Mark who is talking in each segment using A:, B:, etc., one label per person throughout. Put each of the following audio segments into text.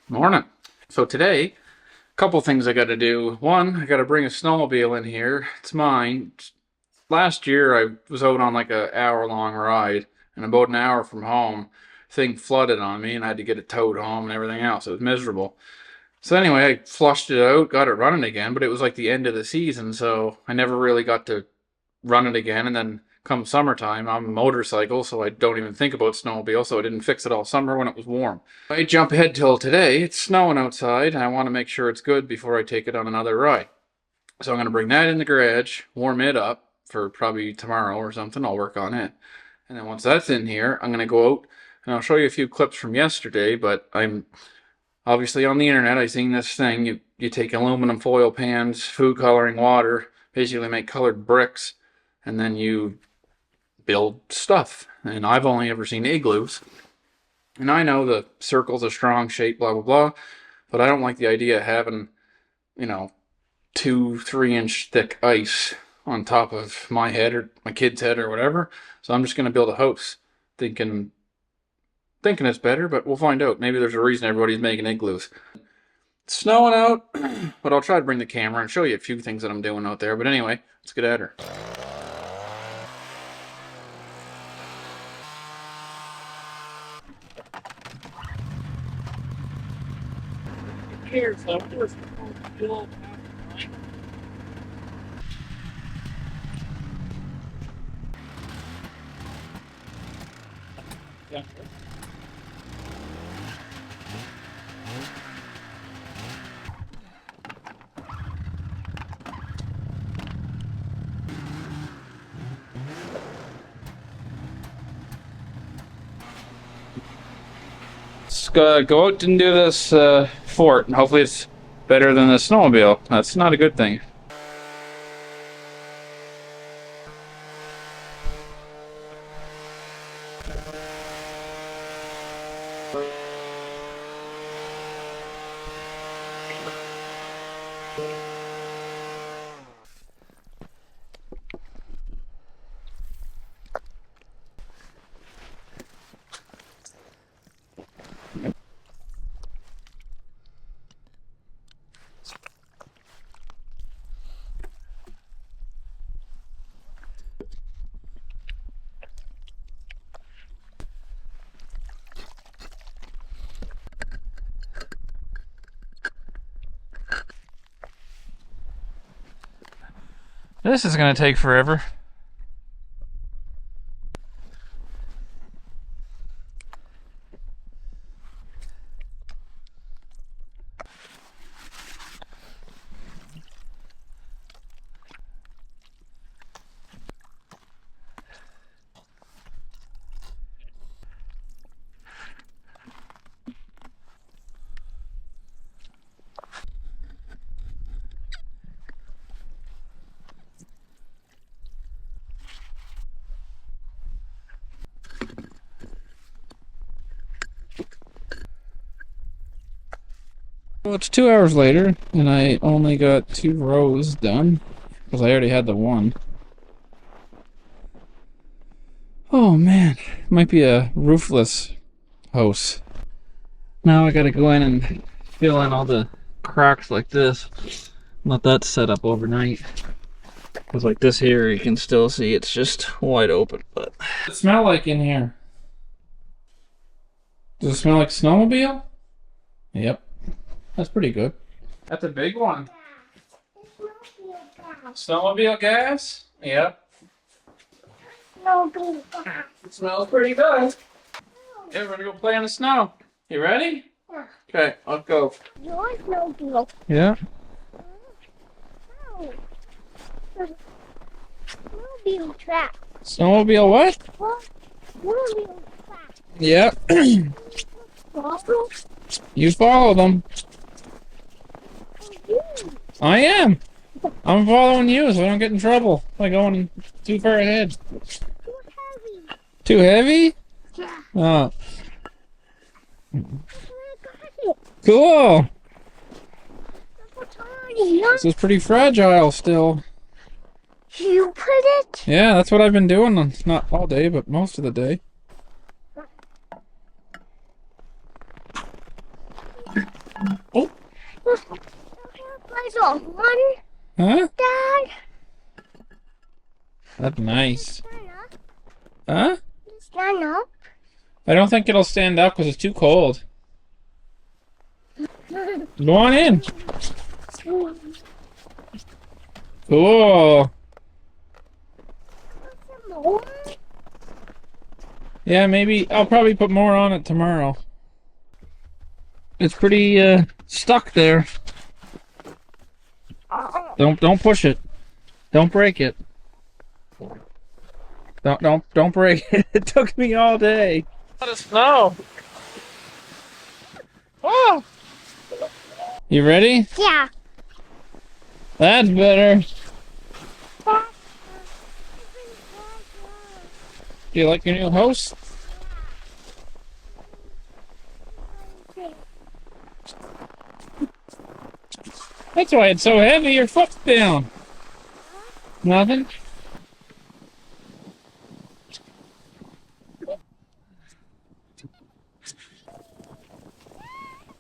A: Morning. So today, a couple things I got to do. One, I got to bring a snowmobile in here. It's mine. Last year, I was out on like a hour-long ride, and about an hour from home, thing flooded on me, and I had to get it towed home and everything else. It was miserable. So anyway, I flushed it out, got it running again, but it was like the end of the season, so I never really got to run it again. And then come summertime, I'm a motorcycle, so I don't even think about snowmobile, so I didn't fix it all summer when it was warm. I jump ahead till today. It's snowing outside, and I want to make sure it's good before I take it on another ride. So I'm going to bring that in the garage, warm it up for probably tomorrow or something. I'll work on it. And then once that's in here, I'm going to go out and I'll show you a few clips from yesterday, but I'm obviously on the internet. I seen this thing. You take aluminum foil pans, food coloring, water, basically make colored bricks, and then you build stuff. And I've only ever seen igloos. And I know the circle's a strong shape, blah, blah, blah, but I don't like the idea of having, 2-3 inch thick ice on top of my head or my kid's head or whatever. So I'm just going to build a house thinking it's better, but we'll find out. Maybe there's a reason everybody's making igloos. It's snowing out, but I'll try to bring the camera and show you a few things that I'm doing out there. But anyway, let's get at her. Here, so first, yeah. Let's go out and do this fort, and hopefully it's better than the snowmobile. That's not a good thing. This is going to take forever. Well, it's 2 hours later, and I only got 2 rows done, because I already had the one. Oh man, might be a roofless house. Now I gotta go in and fill in all the cracks like this. Let that set up overnight. Because like this here, you can still see it's just wide open, but... What's it smell like in here? Does it smell like snowmobile? Yep. That's pretty good. That's a big one. Snowmobile gas? Yep.
B: Snowmobile gas.
A: It smells pretty good. Yeah, we're gonna go play in the snow. You ready?
B: Yeah.
A: Okay, let's go.
B: Your snowmobile.
A: Yeah.
B: Oh. Snowmobile track.
A: Snowmobile what?
B: What? Snowmobile track.
A: Yep.
B: Follow?
A: You follow them.
B: You.
A: I am. I'm following you so I don't get in trouble by going too far ahead.
B: Too heavy.
A: Too heavy?
B: Yeah.
A: Oh,
B: I got it.
A: cool.
B: Look.
A: This is pretty fragile still.
B: You put it?
A: Yeah, that's what I've been doing. Not all day, but most of the day.
B: got one,
A: Huh?
B: Dad.
A: That's nice.
B: Stand up.
A: Huh?
B: Stand up.
A: I don't think it'll stand up because it's too cold. Go on in. Cool. Yeah, maybe I'll probably put more on it tomorrow. It's pretty stuck there. Don't push it. Don't break it. Don't break it. It took me all day. A lot of snow. Oh. You ready?
B: Yeah.
A: That's better. Do you like your new house? That's why it's so heavy. Your foot's down. Nothing?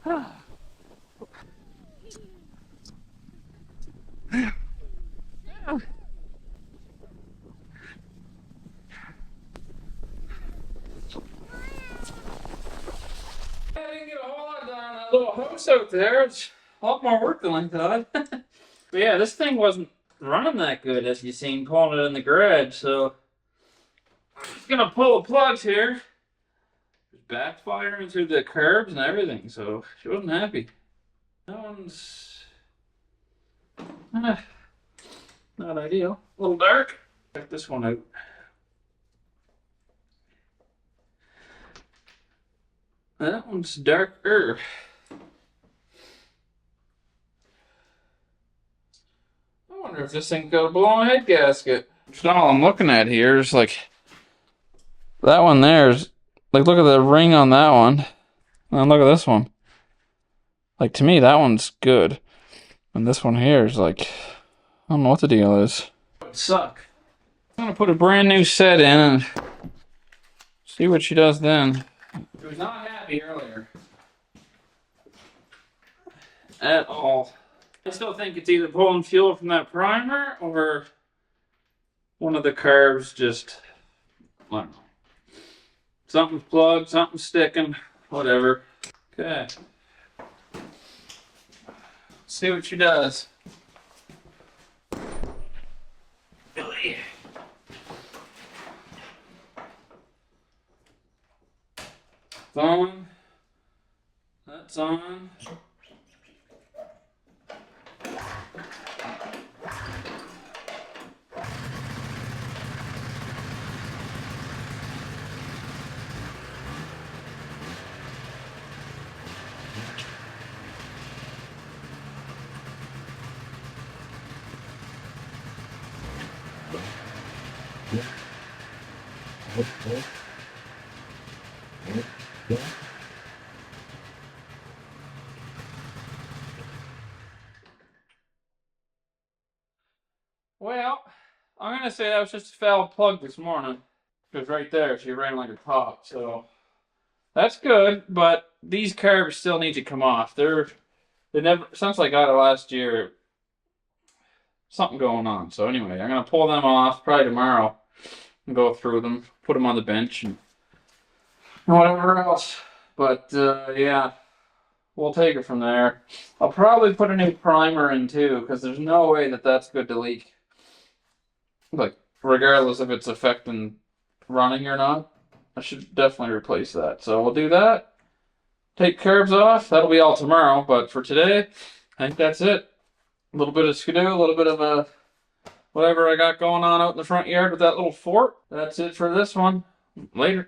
A: I didn't get a whole lot done on that little house out there. It's a lot more work than I thought. But yeah, this thing wasn't running that good as you seen pulling it in the garage, so I'm just gonna pull the plugs here. It's backfiring through the curbs and everything, so she wasn't happy. That one's not ideal. A little dark. Check this one out. That one's darker. I wonder if this thing's got a blown head gasket. That's all I'm looking at here is like that one there's like look at the ring on that one. And look at this one. Like to me that one's good. And this one here is like I don't know what the deal is. It would suck. I'm gonna put a brand new set in and see what she does then. She was not happy earlier. At all. I still think it's either pulling fuel from that primer or one of the carbs just, I don't know. Something's plugged, something's sticking, whatever. Okay. See what she does. Billy. It's on. That's on. Well, I'm gonna say that was just a foul plug this morning. Because right there, she ran like a top, so that's good. But these carbs still need to come off. They never since I got it last year. Something going on. So anyway, I'm gonna pull them off probably tomorrow and go through them, put them on the bench, and whatever else. But yeah, we'll take it from there. I'll probably put a new primer in too, because there's no way that that's good to leak. Like, regardless if it's affecting running or not, I should definitely replace that. So we'll do that. Take curbs off. That'll be all tomorrow. But for today, I think that's it. A little bit of skidoo, a little bit of whatever I got going on out in the front yard with that little fort. That's it for this one. Later.